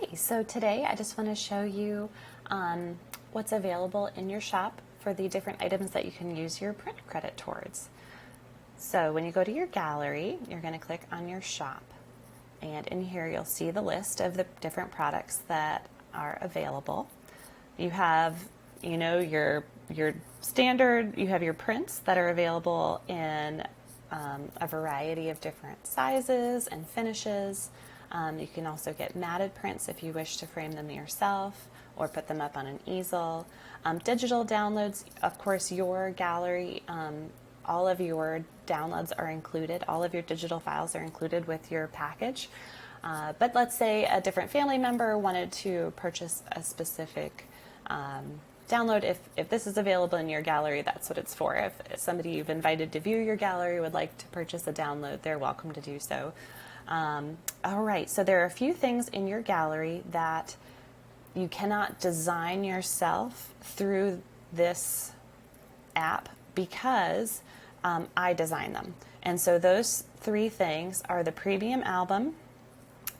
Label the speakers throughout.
Speaker 1: Hey, so today I just want to show you what's available in your shop for the different items that you can use your print credit towards. So when you go to your gallery, you're going to click on your shop. And in here you'll see the list of the different products that are available. You have, your standard, you have your prints that are available in a variety of different sizes and finishes. You can also get matted prints if you wish to frame them yourself or put them up on an easel. Digital downloads, of course, your gallery, all of your downloads are included. All of your digital files are included with your package. But let's say a different family member wanted to purchase a specific download. If this is available in your gallery, that's what it's for. If somebody you've invited to view your gallery would like to purchase a download, they're welcome to do so. All right, so there are a few things in your gallery that you cannot design yourself through this app because I design them. And so those three things are the premium album,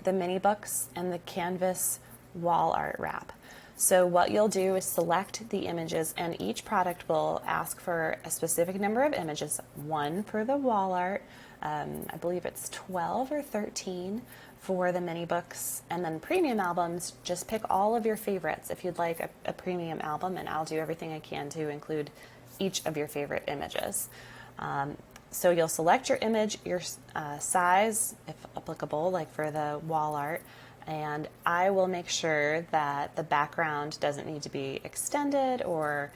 Speaker 1: the mini books, and the canvas wall art wrap. So what you'll do is select the images, and each product will ask for a specific number of images, one for the wall art, I believe it's 12 or 13 for the mini books, and then premium albums, just pick all of your favorites if you'd like a premium album, and I'll do everything I can to include each of your favorite images. So you'll select your image, your size, if applicable, like for the wall art, and I will make sure that the background doesn't need to be extended, or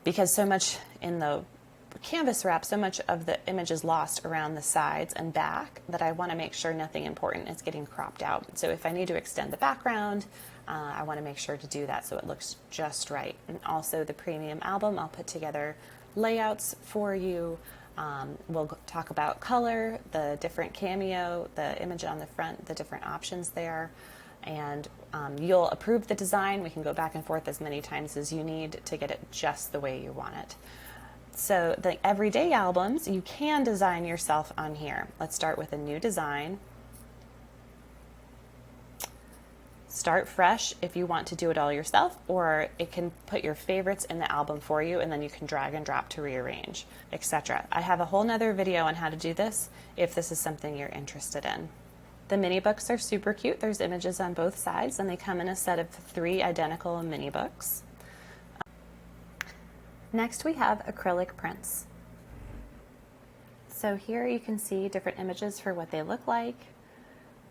Speaker 1: because so much in the canvas wrap, so much of the image is lost around the sides and back that I want to make sure nothing important is getting cropped out. So if I need to extend the background, I want to make sure to do that so it looks just right. And also the premium album, I'll put together layouts for you. We'll talk about color, the different cameo, the image on the front, the different options there, and you'll approve the design. We can go back and forth as many times as you need to get it just the way you want it. So the everyday albums, you can design yourself on here. Let's start with a new design. Start fresh if you want to do it all yourself, or it can put your favorites in the album for you, and then you can drag and drop to rearrange, etc. I have a whole nother video on how to do this if this is something you're interested in. The mini books are super cute. There's images on both sides, and they come in a set of 3 identical mini books. Next we have acrylic prints. So here you can see different images for what they look like,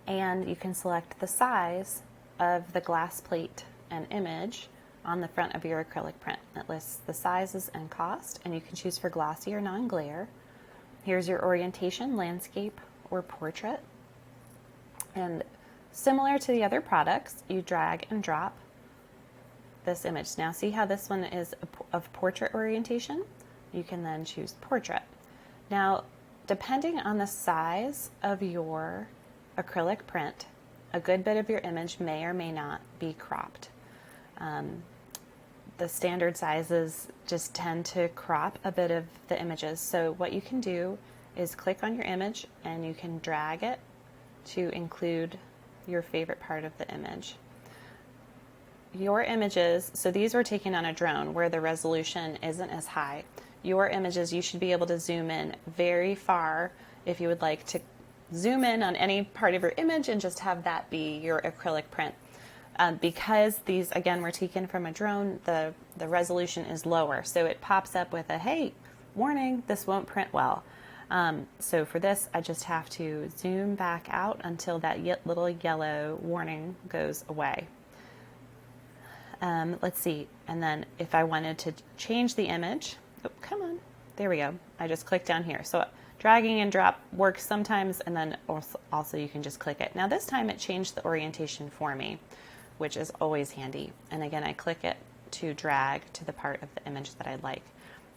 Speaker 1: and you can select the size of the glass plate and image on the front of your acrylic print. It lists the sizes and cost, and you can choose for glossy or non-glare. Here's your orientation, landscape or portrait. And similar to the other products, you drag and drop this image. Now see how this one is of portrait orientation? You can then choose portrait. Now, depending on the size of your acrylic print, a good bit of your image may or may not be cropped. The standard sizes just tend to crop a bit of the images. So what you can do is click on your image and you can drag it to include your favorite part of the image. Your images, so these were taken on a drone where the resolution isn't as high. Your images, you should be able to zoom in very far if you would like to zoom in on any part of your image and just have that be your acrylic print. Because these, again, were taken from a drone, the resolution is lower. So it pops up with a, hey, warning, this won't print well. So for this, I just have to zoom back out until that little yellow warning goes away. Let's see, and then if I wanted to change the image, oh, come on, there we go. I just click down here. So dragging and drop works sometimes, and then also you can just click it. Now this time it changed the orientation for me, which is always handy. And again, I click it to drag to the part of the image that I'd like.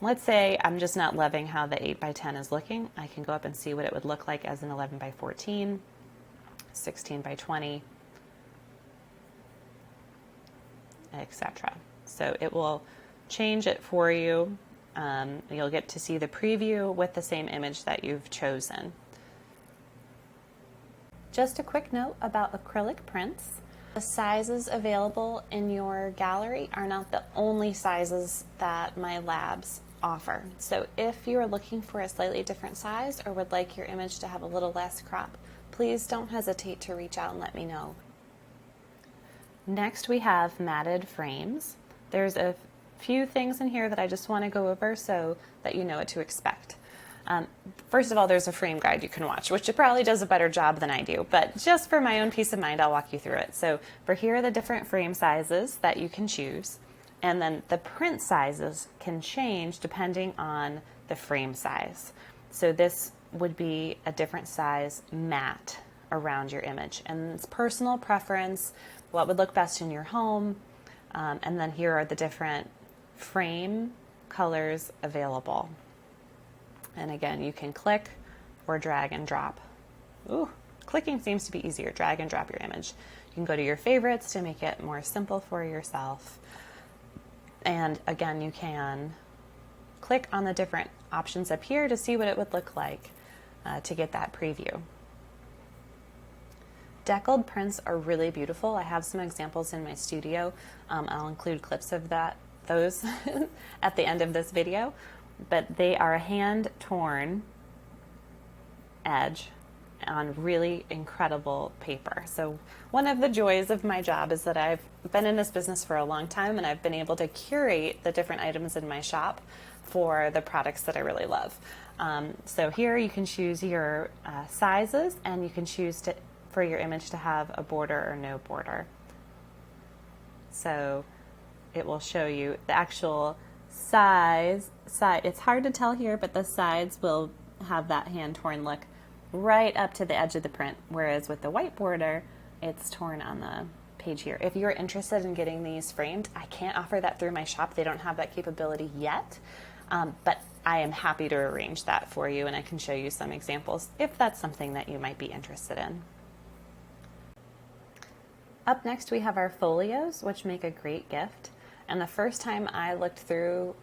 Speaker 1: Let's say I'm just not loving how the 8x10 is looking. I can go up and see what it would look like as an 11x14, 16x20, etc. So it will change it for you. You'll get to see the preview with the same image that you've chosen. Just a quick note about acrylic prints. The sizes available in your gallery are not the only sizes that my labs offer. So if you're looking for a slightly different size or would like your image to have a little less crop, please don't hesitate to reach out and let me know. Next, we have matted frames. There's a few things in here that I just want to go over so that you know what to expect. First of all, there's a frame guide you can watch, which it probably does a better job than I do, but just for my own peace of mind, I'll walk you through it. So for here are the different frame sizes that you can choose, and then the print sizes can change depending on the frame size. So this would be a different size mat around your image, and it's personal preference, what would look best in your home, and then here are the different frame colors available. And again, you can click or drag and drop. Ooh, clicking seems to be easier. Drag and drop your image. You can go to your favorites to make it more simple for yourself. And again, you can click on the different options up here to see what it would look like to get that preview. Deckled prints are really beautiful. I have some examples in my studio. I'll include clips of those at the end of this video. But they are a hand-torn edge on really incredible paper. So one of the joys of my job is that I've been in this business for a long time, and I've been able to curate the different items in my shop for the products that I really love. So here you can choose your sizes, and you can choose for your image to have a border or no border. So it will show you the actual size. It's hard to tell here, but the sides will have that hand-torn look right up to the edge of the print, whereas with the white border, it's torn on the page here. If you're interested in getting these framed, I can't offer that through my shop. They don't have that capability yet, but I am happy to arrange that for you, and I can show you some examples if that's something that you might be interested in. Up next, we have our folios, which make a great gift. And the first time I looked through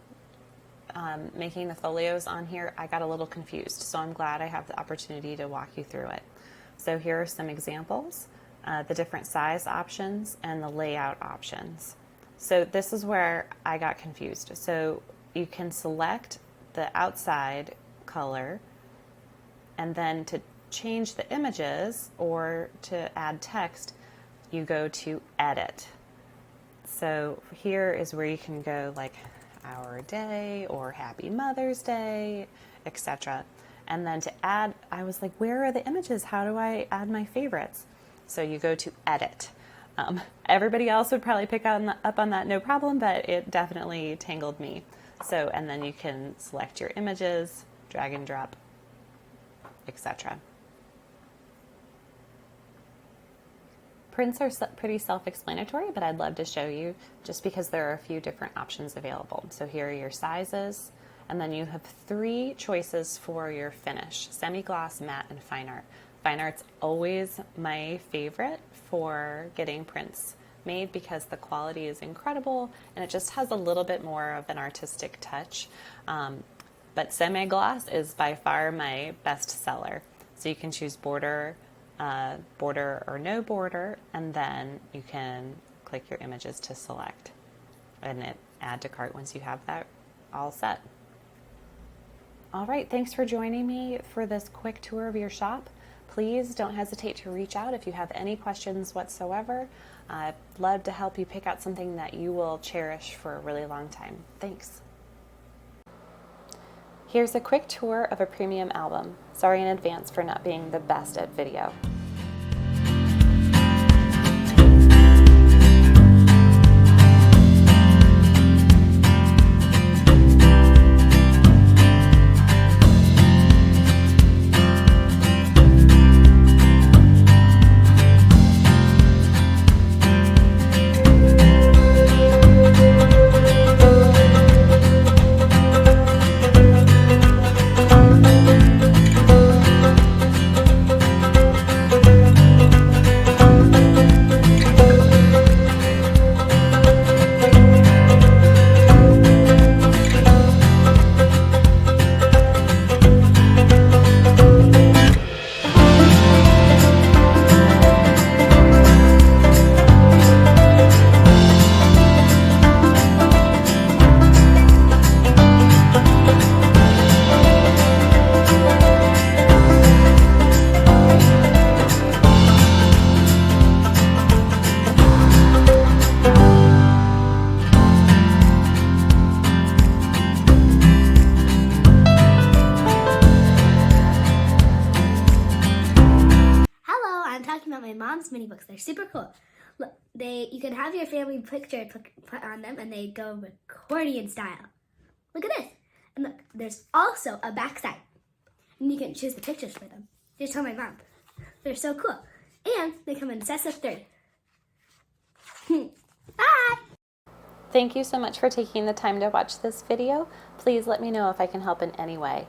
Speaker 1: making the folios on here, I got a little confused. So I'm glad I have the opportunity to walk you through it. So here are some examples, the different size options and the layout options. So this is where I got confused. So you can select the outside color, and then to change the images or to add text, you go to Edit. So here is where you can go like Our Day or Happy Mother's Day, etc. And then to add, I was like, where are the images? How do I add my favorites? So you go to Edit. Everybody else would probably pick up on that no problem, but it definitely tangled me. So, and then you can select your images, drag and drop, etc. Prints are pretty self-explanatory, but I'd love to show you just because there are a few different options available. So here are your sizes, and then you have 3 choices for your finish: semi-gloss, matte, and fine art. Fine art's always my favorite for getting prints made because the quality is incredible and it just has a little bit more of an artistic touch. But semi-gloss is by far my best seller. So you can choose border or no border, and then you can click your images to select and add to cart once you have that all set. All right, thanks for joining me for this quick tour of your shop. Please don't hesitate to reach out if you have any questions whatsoever. I'd love to help you pick out something that you will cherish for a really long time. Thanks. Here's a quick tour of a premium album. Sorry in advance for not being the best at video.
Speaker 2: out my mom's mini books. They're super cool. Look, you can have your family picture put on them, and they go accordion style. Look at this. And look, there's also a back side. And you can choose the pictures for them. Just tell my mom. They're so cool. And they come in sets of 3. Bye!
Speaker 1: Thank you so much for taking the time to watch this video. Please let me know if I can help in any way.